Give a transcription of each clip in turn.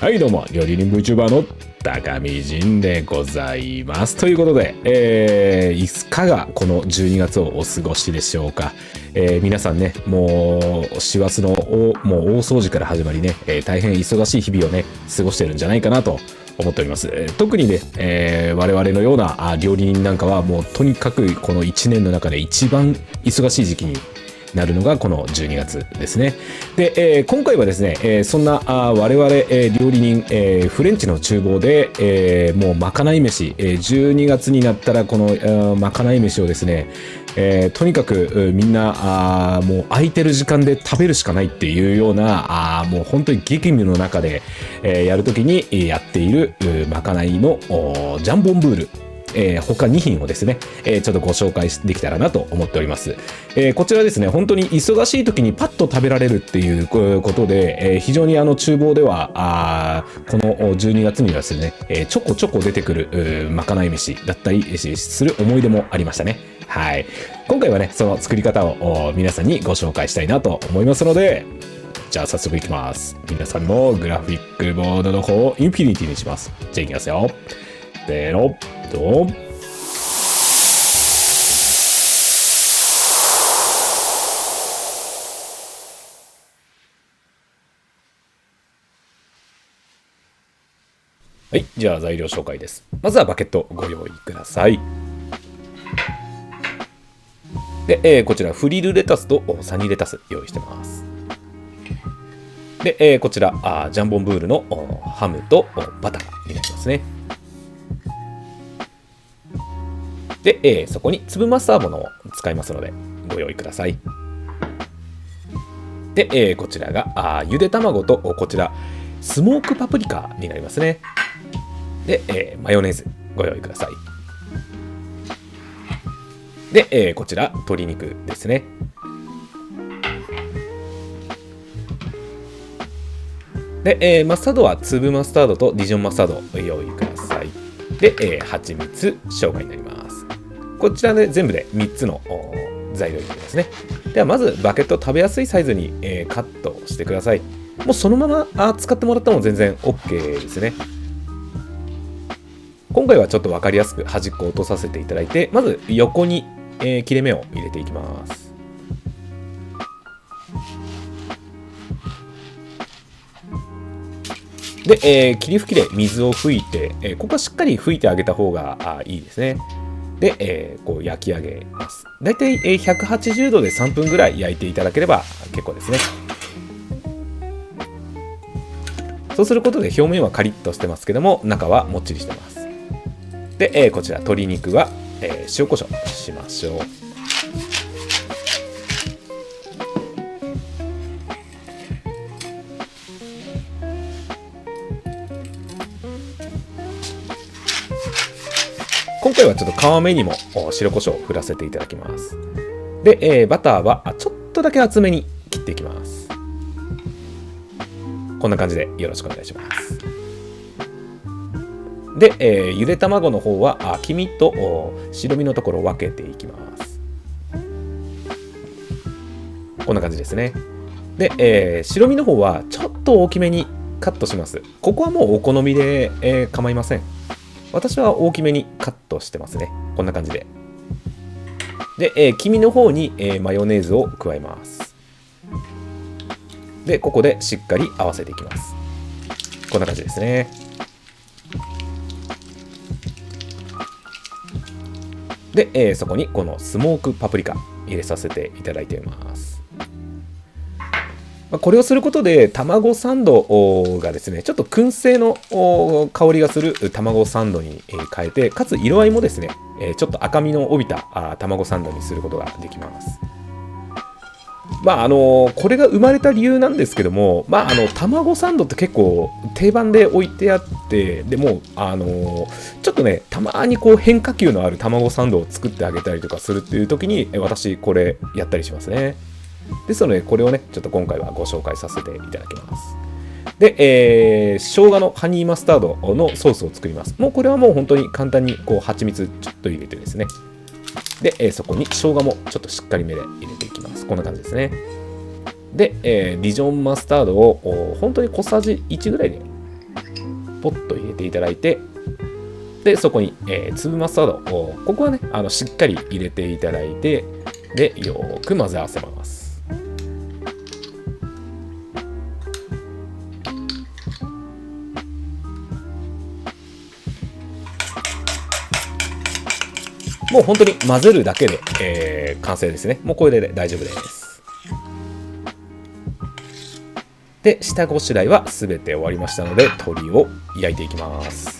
はいどうも、料理人 VTuber の高見仁でございます。ということで、いかがこの12月をお過ごしでしょうか。皆さんね、もう師走のもう大掃除から始まりね、大変忙しい日々をね、過ごしてるんじゃないかなと思っております。特にね、我々のような料理人なんかはもうとにかくこの1年の中で一番忙しい時期になるのがこの12月ですね。で、今回はですね、そんな我々、料理人、フレンチの厨房で、もうまかない飯、12月になったらこのまかない飯をですね、とにかくみんなもう空いてる時間で食べるしかないっていうようなもう本当に激務の中で、やるときにやっているまかないのジャンボンブール。他2品をですね、ちょっとご紹介できたらなと思っております。こちらですね、本当に忙しい時にパッと食べられるっていうことで、非常に厨房ではこの12月にはですね、ちょこちょこ出てくるまかない飯だったりする思い出もありましたね。はい。今回はね、その作り方を皆さんにご紹介したいなと思いますので、じゃあ早速いきます。皆さんのグラフィックボードの方をインフィニティにします。じゃあいきますよ。せーの。どうはい、じゃあ材料紹介です。まずはバケットご用意ください。で、こちらフリルレタスとサニーレタス用意してます。で、こちらジャンボンブールのハムとバターになりますね。で、そこに粒マスタードのを使いますのでご用意ください。で、こちらがゆで卵とこちらスモークパプリカになりますね。で、マヨネーズご用意ください。で、こちら鶏肉ですね。で、マスタードは粒マスタードとディジョンマスタードを用意ください。で、蜂蜜、生姜になります。こちらで全部で3つの材料になりますね。ではまずバケット食べやすいサイズにカットしてください。もうそのまま使ってもらっても全然 OK ですね。今回はちょっと分かりやすく端っこを落とさせていただいて、まず横に切れ目を入れていきます。で、霧吹きで水を拭いて、ここはしっかり拭いてあげた方がいいですね。で、こう焼き上げます。だいたい180度で3分ぐらい焼いていただければ結構ですね。そうすることで表面はカリッとしてますけども、中はもっちりしてます。で、こちら鶏肉は、塩コショウしましょう。今回はちょっと皮目にも白胡椒を振らせていただきます。で、バターはちょっとだけ厚めに切っていきます。こんな感じでよろしくお願いします。で、ゆで卵の方は黄身と白身のところを分けていきます。こんな感じですね。で、白身の方はちょっと大きめにカットします。ここはもうお好みで、構いません。私は大きめにカットしてますね。こんな感じで。で、黄身の方に、マヨネーズを加えます。で、ここでしっかり合わせていきます。こんな感じですね。で、そこにこのスモークパプリカ入れさせていただいています。これをすることで卵サンドがですね、ちょっと燻製の香りがする卵サンドに変えて、かつ色合いもですね、ちょっと赤みの帯びた卵サンドにすることができます。これが生まれた理由なんですけども、卵サンドって結構定番で置いてあって、でもちょっとね、たまにこう変化球のある卵サンドを作ってあげたりとかするっていう時に、私これやったりしますね。ですので、これをね、ちょっと今回はご紹介させていただきます。で、生姜のハニーマスタードのソースを作ります。もうこれはもう本当に簡単にこう蜂蜜ちょっと入れてですね。で、そこに生姜もちょっとしっかりめで入れていきます。こんな感じですね。で、ディジョンマスタードを本当に小さじ1ぐらいでポッと入れていただいて、でそこに、粒マスタードをここはねしっかり入れていただいて、でよーく混ぜ合わせます。もう本当に混ぜるだけで、完成ですね。もうこれで大丈夫です。で下ごしらえは全て終わりましたので、鶏を焼いていきます。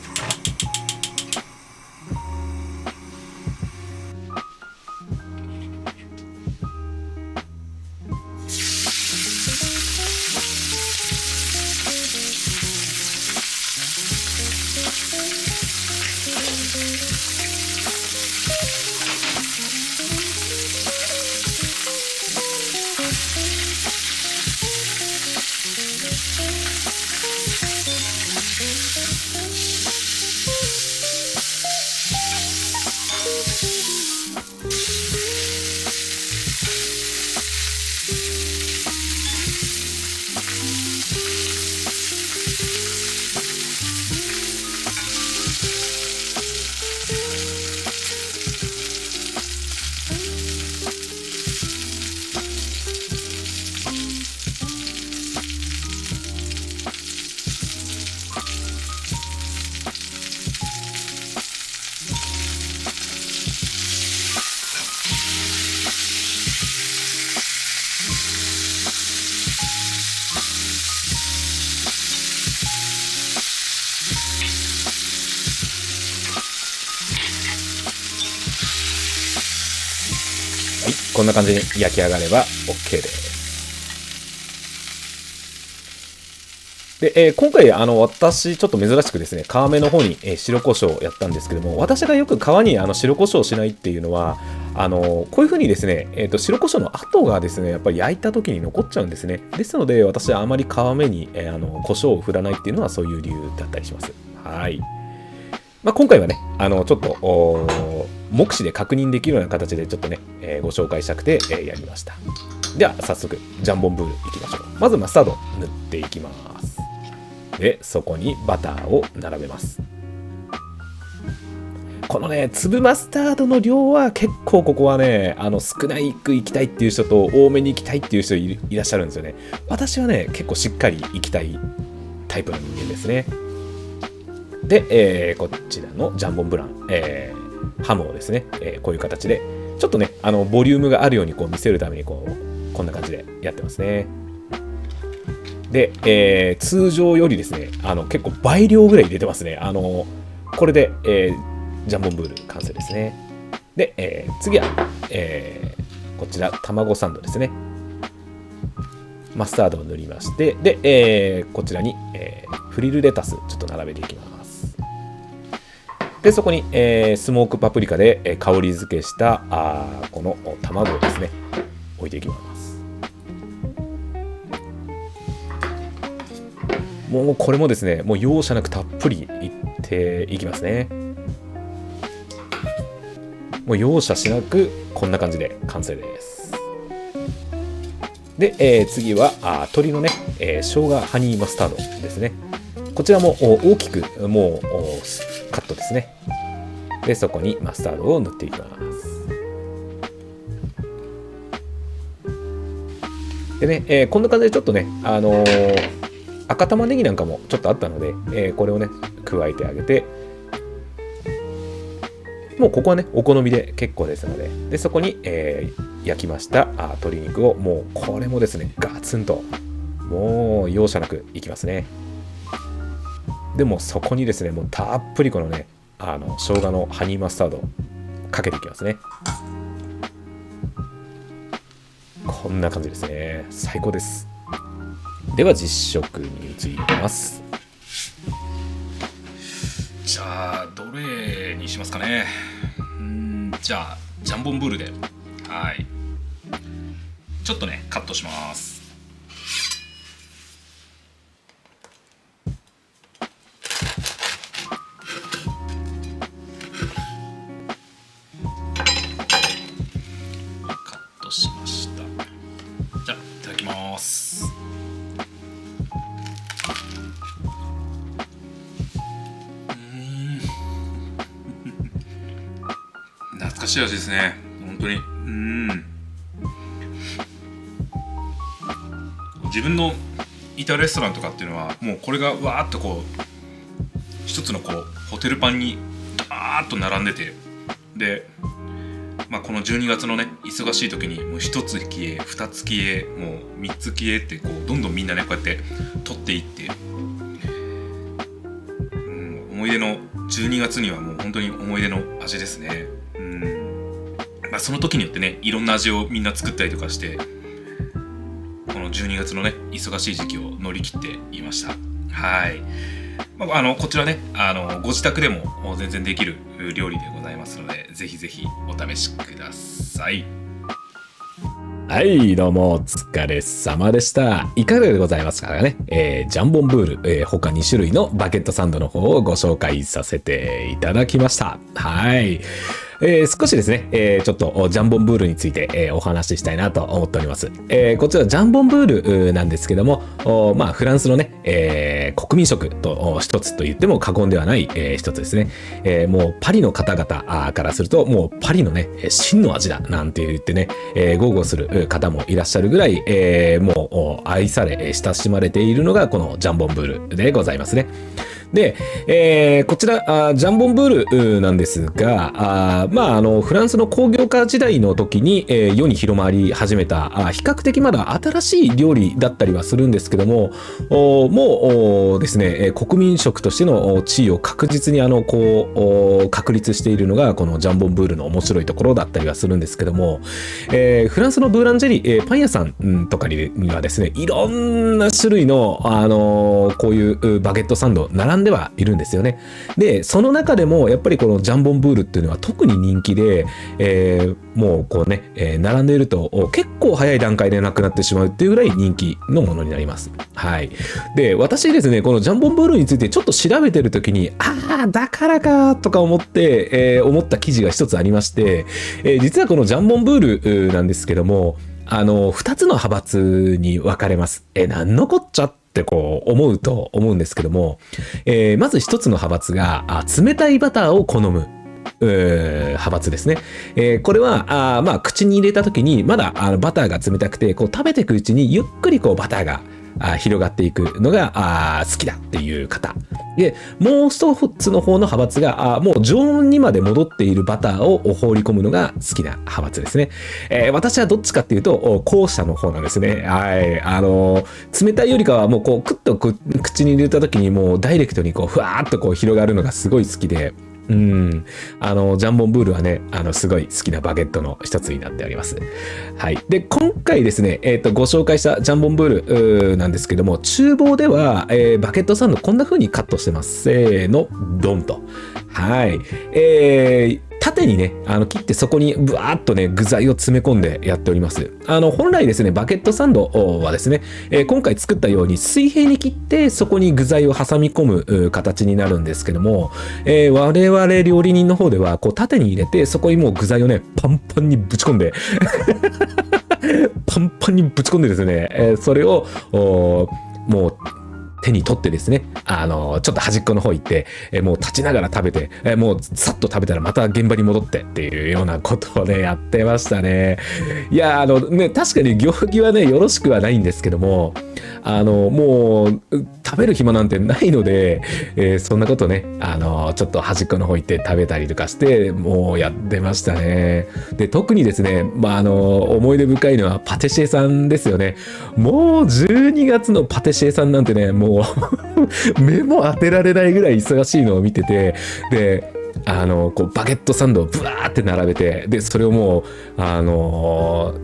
こんな感じに焼き上がれば OK です。で、今回私ちょっと珍しくですね、皮目の方に、白胡椒をやったんですけども、私がよく皮に白胡椒をしないっていうのはこういう風にですね、白胡椒の跡がですねやっぱり焼いた時に残っちゃうんですね。ですので私はあまり皮目に、胡椒を振らないっていうのはそういう理由だったりします。はい。今回はねちょっと目視で確認できるような形でちょっとね、ご紹介したくて、やりました。では早速ジャンボンブールいきましょう。まずマスタード塗っていきます。でそこにバターを並べます。このね粒マスタードの量は結構ここはね少ないくいきたいっていう人と多めにいきたいっていう人いらっしゃるんですよね。私はね結構しっかりいきたいタイプの人間ですね。で、こちらのジャンボンブラン、ハムをですね、こういう形でちょっとねボリュームがあるようにこう見せるためにこんな感じでやってますね。で、通常よりですね結構倍量ぐらい入れてますね。これで、ジャンボンブール完成ですね。で、次は、こちら卵サンドですね。マスタードを塗りまして、で、こちらに、フリルレタスちょっと並べていきます。でそこに、スモークパプリカで、香り付けしたこの卵をですね置いていきます。もうこれもですねもう容赦なくたっぷりいっていきますね。もう容赦しなくこんな感じで完成です。で、次は鶏のね、生姜ハニーマスタードですね。こちらも大きくもうカットですね。でそこにマスタードを塗っていきます。でね、こんな感じでちょっとね赤玉ねぎなんかもちょっとあったので、これをね加えてあげて、もうここはねお好みで結構ですので、でそこに、焼きました鶏肉をもうこれもですねガツンともう容赦なくいきますね。でもそこにですねもうたっぷりこのね生姜のハニーマスタードかけていきますね。こんな感じですね。最高です。では実食に移ります。じゃあどれにしますかね。じゃあジャンボンブールで、はい、ちょっとねカットします。カットしました。じゃあいただきます。懐かしい味ですね。本当に。自分のいたレストランとかっていうのはもうこれがわーっとこう一つのこうホテルパンにダーッと並んでて、で、この12月のね忙しい時にもう1つ消え2つ消えもう3つ消えってこうどんどんみんなねこうやって取っていって、思い出の12月にはもう本当に思い出の味ですね。その時によってねいろんな味をみんな作ったりとかして、この12月のね忙しい時期を乗り切っていました。はい。こちらねご自宅でも全然できる料理でございますので、ぜひぜひお試しください。はい、どうもお疲れ様でした。いかがでございますかね。ジャンボンブール、他2種類のバケットサンドの方をご紹介させていただきました。はい。少しですね、ちょっとジャンボンブールについて、お話ししたいなと思っております。こちらジャンボンブールなんですけども、フランスのね、国民食と一つと言っても過言ではない、一つですね。もうパリの方々からするともうパリのね真の味だなんて言ってね、豪語する方もいらっしゃるぐらい、もう愛され親しまれているのがこのジャンボンブールでございますね。で、こちらジャンボンブールなんですが、フランスの工業化時代の時に、世に広まり始めた比較的まだ新しい料理だったりはするんですけども、もうですね国民食としての地位を確実に確立しているのがこのジャンボンブールの面白いところだったりはするんですけども、フランスのブーランジェリー、パン屋さんとかにはですねいろんな種類の、こういうバゲットサンド並んではいるんですよね。でその中でもやっぱりこのジャンボンブールっていうのは特に人気で、もうこうね、並んでいると結構早い段階でなくなってしまうっていうぐらい人気のものになります。はい。で私ですねこのジャンボンブールについてちょっと調べてる時にだからかとか思って、思った記事が一つありまして、実はこのジャンボンブールなんですけども2つの派閥に分かれます。なんのこっちゃってこう思うと思うんですけども、まず一つの派閥が冷たいバターを好む派閥ですね。これは口に入れた時にまだバターが冷たくてこう食べていくうちにゆっくりこうバターが広がっていくのが好きだっていう方で、もう一つの方の派閥がもう常温にまで戻っているバターを放り込むのが好きな派閥ですね。私はどっちかっていうと後者の方なんですね。はい。冷たいよりかはもうこうクッと口に入れた時にもうダイレクトにこうふわーっとこう広がるのがすごい好きで、ジャンボンブールはねすごい好きなバゲットの一つになっております。はい。で今回ですねご紹介したジャンボンブールなんですけども、厨房では、バゲットサンドこんな風にカットしてます。せーのドンと。はい。縦にね切ってそこにブワーッとね具材を詰め込んでやっております。本来ですねバゲットサンドはですね、今回作ったように水平に切ってそこに具材を挟み込む形になるんですけども、我々料理人の方ではこう縦に入れてそこにもう具材をねパンパンにぶち込んでパンパンにぶち込んでですね、それをもう手に取ってですねちょっと端っこの方行って、もう立ちながら食べて、もうさっと食べたらまた現場に戻ってっていうようなことをねやってましたね。いやね確かに行儀はねよろしくはないんですけども、もう食べる暇なんてないので、そんなことねちょっと端っこの方行って食べたりとかしてもうやってましたね。で特にですね思い出深いのはパティシエさんですよね。もう12月のパティシエさんなんてねもう目も当てられないぐらい忙しいのを見てて、でこうバゲットサンドをブワーって並べて、でそれをもう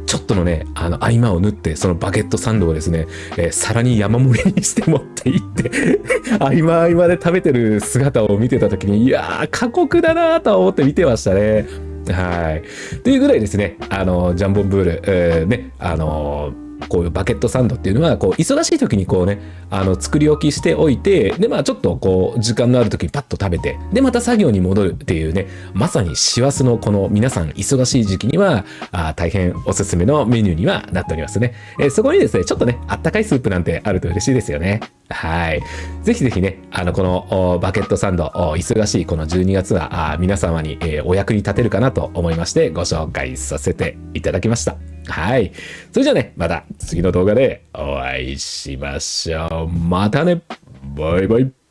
ちょっとのね合間を縫ってそのバゲットサンドをですね、皿に山盛りにして持っていって合間合間で食べてる姿を見てた時にいやー過酷だなと思って見てましたね。はい。というぐらいですねジャンボンブール、ねこういうバケットサンドっていうのは、こう、忙しい時にこうね、作り置きしておいて、で、まあ、ちょっとこう、時間のある時にパッと食べて、で、また作業に戻るっていうね、まさに師走のこの皆さん忙しい時期には、大変おすすめのメニューにはなっておりますね。そこにですね、ちょっとね、あったかいスープなんてあると嬉しいですよね。はい。ぜひぜひね、このバケットサンド、忙しいこの12月は、皆様に、お役に立てるかなと思いまして、ご紹介させていただきました。はい。それじゃあね、また次の動画でお会いしましょう。またね。バイバイ。